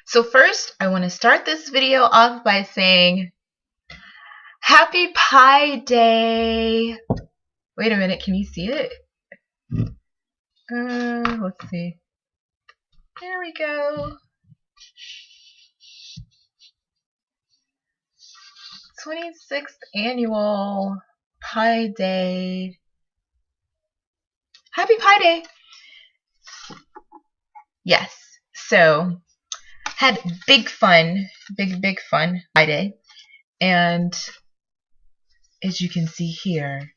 So first, I want to start this video off by saying Happy Pi Day. Wait a minute, can you see it? Let's see. There we go. 26th annual Pi Day. Happy Pi Day. Yes. So had big fun, big fun Pi Day. And as you can see here,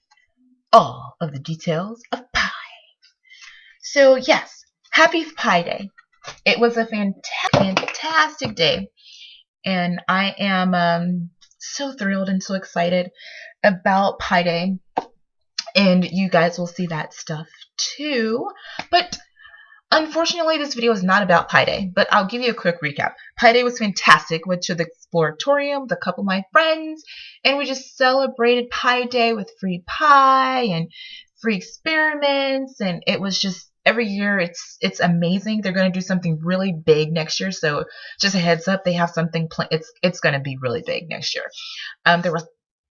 all of the details of pie. So yes, happy Pi Day. It was a fantastic day. And I am so thrilled and so excited about Pi Day. And you guys will see that stuff too. But unfortunately, this video is not about Pi Day, but I'll give you a quick recap. Pi Day was fantastic. Went to the Exploratorium with a couple of my friends, and we just celebrated Pi Day with free pie and free experiments, and it was just every year it's amazing. They're going to do something really big next year, so just a heads up, they have something it's going to be really big next year. There were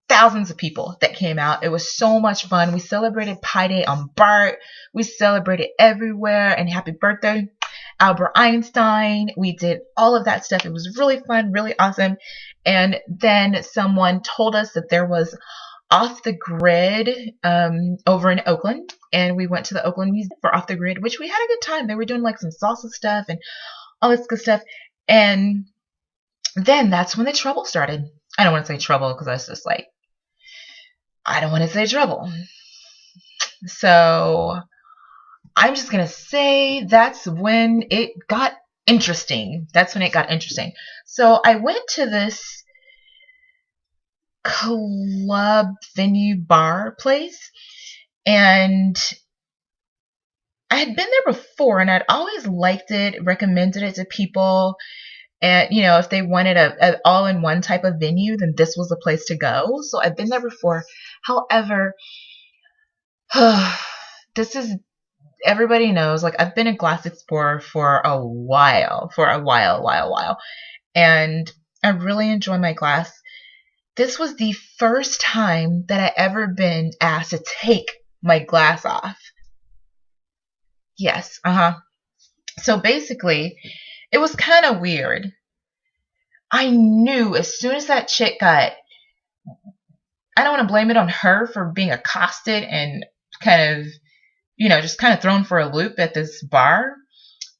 thousands of people that came out. It was so much fun. We celebrated Pi Day on BART. We celebrated everywhere. And happy birthday, Albert Einstein. We did all of that stuff. It was really fun, really awesome. And then someone told us that there was Off the Grid over in Oakland. And we went to the Oakland Museum for Off the Grid, which we had a good time. They were doing like some salsa stuff and all this good stuff. And then that's when the trouble started. I don't want to say trouble because that's just like, I don't want to say trouble. So I'm just going to say that's when it got interesting. That's when it got interesting. So I went to this club venue bar place, and I had been there before, and I'd always liked it, recommended it to people. And, you know, if they wanted a all-in-one type of venue, then this was the place to go. So I've been there before. However, this is, everybody knows, like, I've been a glass explorer for a while. And I really enjoy my glass. This was the first time that I ever been asked to take my glass off. Yes, So basically, it was kind of weird. I knew as soon as that chick got, I don't want to blame it on her for being accosted and kind of, you know, just kind of thrown for a loop at this bar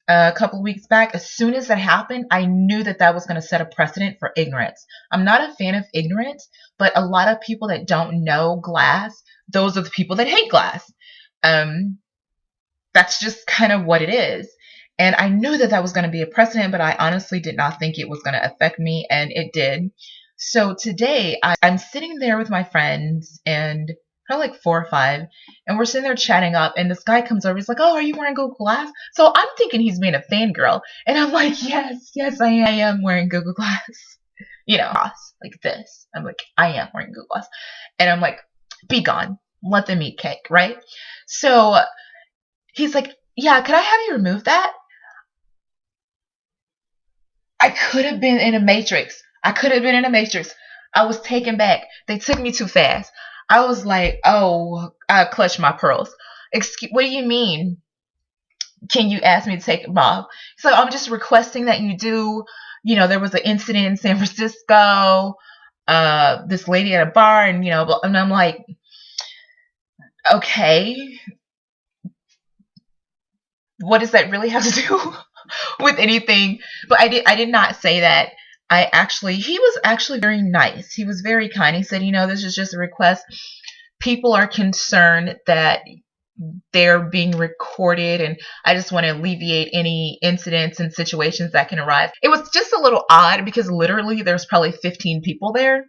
a couple of weeks back. As soon as that happened, I knew that that was going to set a precedent for ignorance. I'm not a fan of ignorance, but a lot of people that don't know glass, those are the people that hate glass. That's just kind of what it is. And I knew that that was going to be a precedent, but I honestly did not think it was going to affect me, and it did. So today, I'm sitting there with my friends, and probably like 4 or 5, and we're sitting there chatting up, and this guy comes over. He's like, "Oh, are you wearing Google Glass?" So I'm thinking he's being a fangirl, and I'm like, yes, I am wearing Google Glass. You know, like this. I'm like, I am wearing Google Glass. And I'm like, be gone. Let them eat cake, right? So he's like, yeah, could I have you remove that? I could have been in a Matrix. I was taken back. They took me too fast. I was like, oh, I clutched my pearls. Excuse, what do you mean? Can you ask me to take them off? So I'm just requesting that you do. You know, there was an incident in San Francisco. This lady at a bar, and you know, and I'm like, okay, what does that really have to do with anything? But I did not say that. He was actually very nice. He was very kind. He said, you know, this is just a request. People are concerned that they're being recorded, and I just want to alleviate any incidents and situations that can arise. It was just a little odd because literally there's probably 15 people there.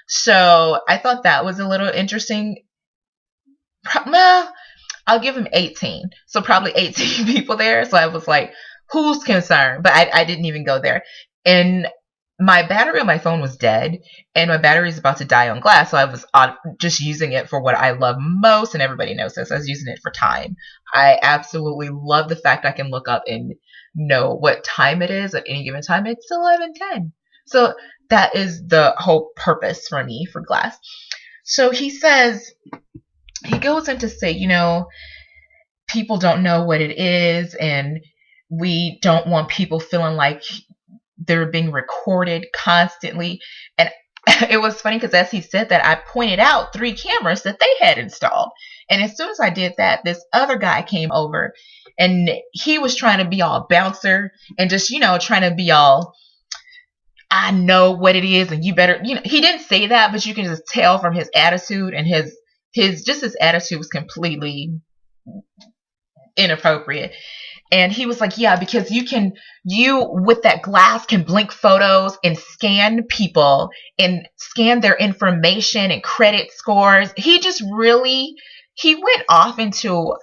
So I thought that was a little interesting. Well, I'll give him 18. So probably 18 people there. So I was like, who's concerned? But I didn't even go there. And my battery on my phone was dead, and my battery is about to die on glass. So I was just using it for what I love most, and everybody knows this. I was using it for time. I absolutely love the fact I can look up and know what time it is at any given time. It's 11:10. So that is the whole purpose for me for glass. So he goes in to say, people don't know what it is, and we don't want people feeling like they're being recorded constantly. And it was funny because as he said that, I pointed out 3 cameras that they had installed. And as soon as I did that, this other guy came over, and he was trying to be all bouncer and just, trying to be all, I know what it is, and you better, he didn't say that, but you can just tell from his attitude, and his attitude was completely inappropriate. And he was like, yeah, because you with that glass can blink photos and scan people and scan their information and credit scores. He went off into,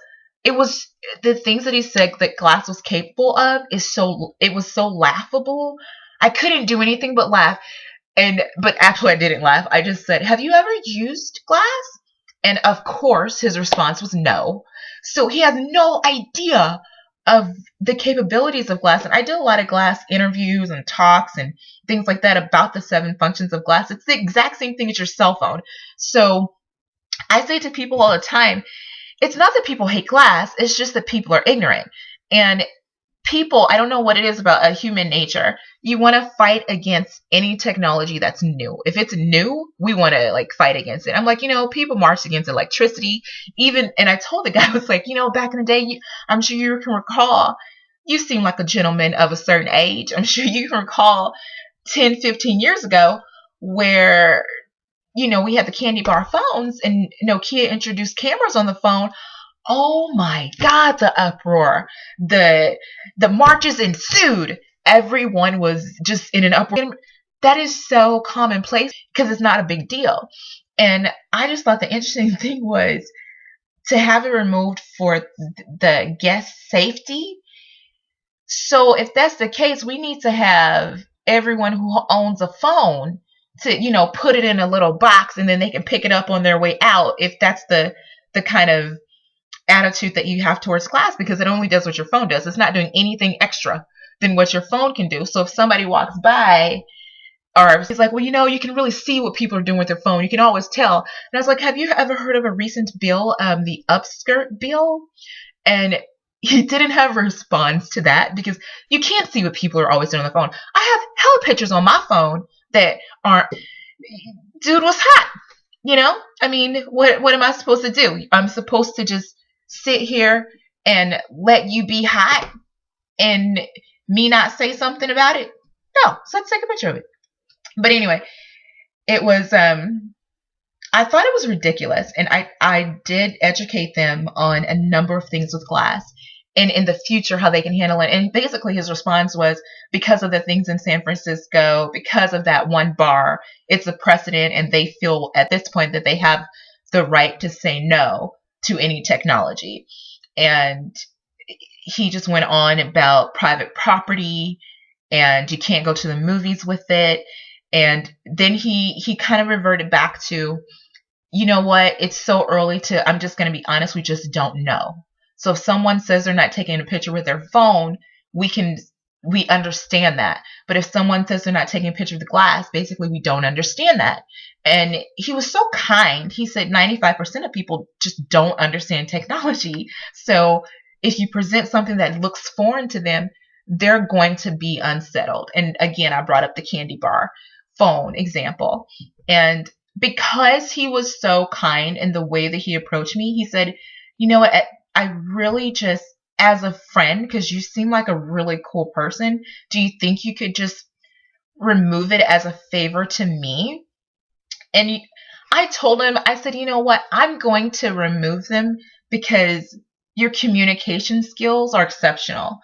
it was the things that he said that glass was capable of it was so laughable. I couldn't do anything but laugh. But actually I didn't laugh. I just said, have you ever used glass? And of course his response was no. So he has no idea of the capabilities of glass. And I did a lot of glass interviews and talks and things like that about the 7 functions of glass. It's the exact same thing as your cell phone. So I say to people all the time, it's not that people hate glass, it's just that people are ignorant. And people, I don't know what it is about a human nature. You want to fight against any technology that's new. If it's new, we want to fight against it. I'm like, people marched against electricity. And I told the guy, I was like, back in the day, I'm sure you can recall, you seem like a gentleman of a certain age. I'm sure you can recall 10, 15 years ago where, we had the candy bar phones and Nokia introduced cameras on the phone. Oh my God, the uproar. The marches ensued. Everyone was just in an uproar. That is so commonplace because it's not a big deal. And I just thought the interesting thing was to have it removed for the guest safety. So if that's the case, we need to have everyone who owns a phone to, put it in a little box and then they can pick it up on their way out if that's the kind of attitude that you have towards glass, because it only does what your phone does. It's not doing anything extra than what your phone can do. So if somebody walks by or it's like, well, you can really see what people are doing with their phone. You can always tell. And I was like, have you ever heard of a recent bill, the upskirt bill? And he didn't have a response to that because you can't see what people are always doing on the phone. I have hella pictures on my phone that aren't, dude was hot. I mean, what am I supposed to do? I'm supposed to just sit here and let you be hot and me not say something about it? No, so let's take a picture of it. But anyway, it was, I thought it was ridiculous. And I did educate them on a number of things with glass and in the future how they can handle it. And basically his response was, because of the things in San Francisco, because of that one bar, it's a precedent, and they feel at this point that they have the right to say no to any technology. And he just went on about private property and you can't go to the movies with it. And then he kind of reverted back to, you know what, it's so early I'm just going to be honest, we just don't know. So if someone says they're not taking a picture with their phone, we understand that. But if someone says they're not taking a picture of the glass, basically we don't understand that. And he was so kind. He said 95% of people just don't understand technology. So if you present something that looks foreign to them, they're going to be unsettled. And again, I brought up the candy bar phone example. And because he was so kind in the way that he approached me, he said, you know what, I really just, as a friend, because you seem like a really cool person, do you think you could just remove it as a favor to me? And I told him, I said, you know what, I'm going to remove them because your communication skills are exceptional.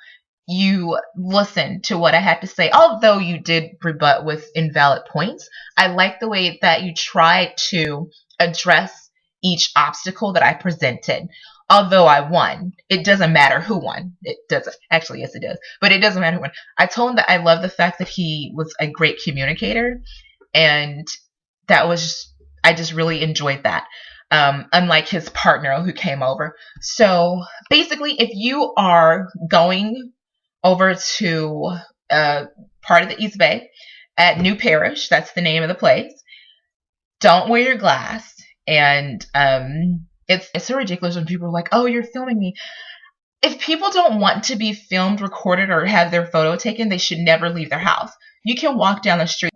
You listened to what I had to say, although you did rebut with invalid points. I like the way that you tried to address each obstacle that I presented. Although I won, it doesn't matter who won. It doesn't. Actually, yes, it does. But it doesn't matter who won. I told him that I love the fact that he was a great communicator. And that was, I just really enjoyed that. Unlike his partner who came over. So basically, if you are going over to part of the East Bay at New Parish. That's the name of the place. Don't wear your glass. And it's so ridiculous when people are like, oh, you're filming me. If people don't want to be filmed, recorded, or have their photo taken, they should never leave their house. You can walk down the street,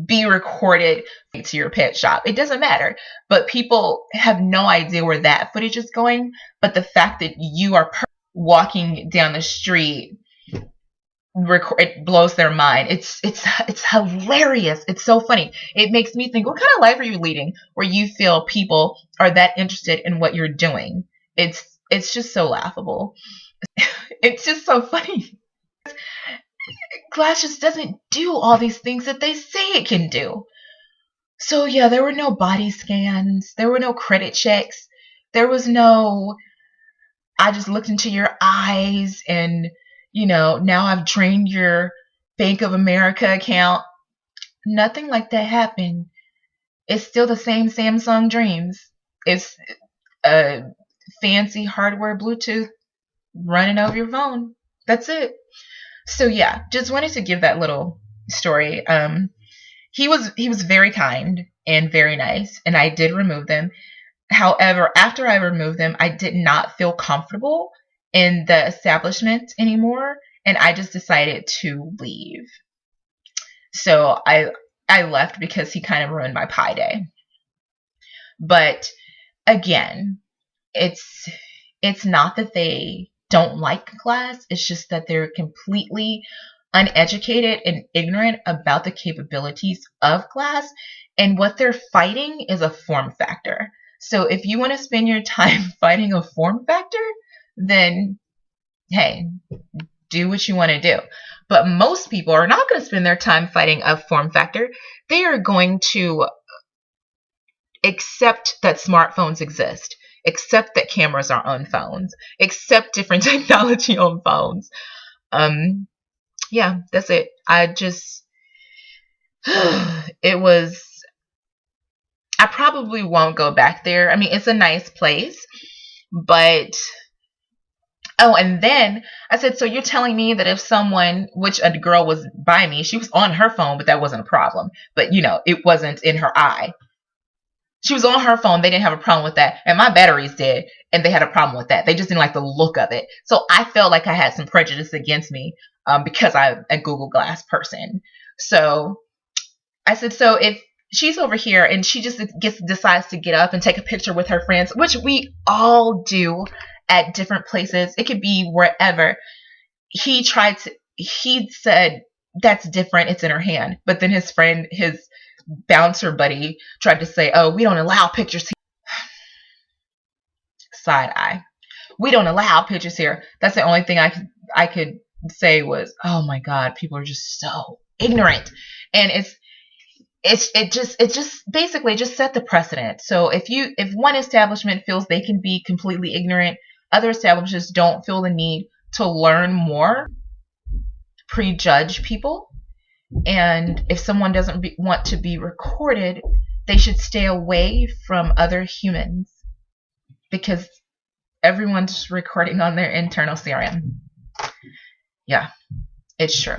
be recorded to your pet shop. It doesn't matter. But people have no idea where that footage is going. But the fact that you are walking down the street, it blows their mind. It's hilarious. It's so funny. It makes me think, what kind of life are you leading where you feel people are that interested in what you're doing? It's just so laughable. It's just so funny. Glass just doesn't do all these things that they say it can do. So yeah, there were no body scans. There were no credit checks. There was no, I just looked into your eyes and, you know, now I've drained your Bank of America account. Nothing like that happened. It's still the same Samsung dreams. It's a fancy hardware Bluetooth running over your phone. That's it. So yeah, just wanted to give that little story. He was very kind and very nice, and I did remove them. However, after I removed them, I did not feel comfortable in the establishment anymore, and I just decided to leave. So I left because he kind of ruined my pie day. But again, it's not that they don't like class. It's just that they're completely uneducated and ignorant about the capabilities of class, and what they're fighting is a form factor. So if you want to spend your time fighting a form factor, then hey, do what you want to do. But most people are not going to spend their time fighting a form factor. They are going to accept that smartphones exist, accept that cameras are on phones, accept different technology on phones. Yeah, that's it. I probably won't go back there. I mean, it's a nice place, but oh, and then I said, so you're telling me that if someone, which a girl was by me, she was on her phone, but that wasn't a problem. But, you know, it wasn't in her eye. She was on her phone. They didn't have a problem with that. And my battery's dead, and they had a problem with that. They just didn't like the look of it. So I felt like I had some prejudice against me because I'm a Google Glass person. So I said, so if she's over here and she just decides to get up and take a picture with her friends, which we all do at different places. It could be wherever. He said, that's different. It's in her hand. But then his friend, his bouncer buddy, tried to say, oh, we don't allow pictures here. Side eye. We don't allow pictures here. That's the only thing I could say was, oh my God, people are just so ignorant. And it just basically just set the precedent. So if one establishment feels they can be completely ignorant, other establishments don't feel the need to learn more, prejudge people. And if someone doesn't want to be recorded, they should stay away from other humans, because everyone's recording on their internal CRM. Yeah, it's true.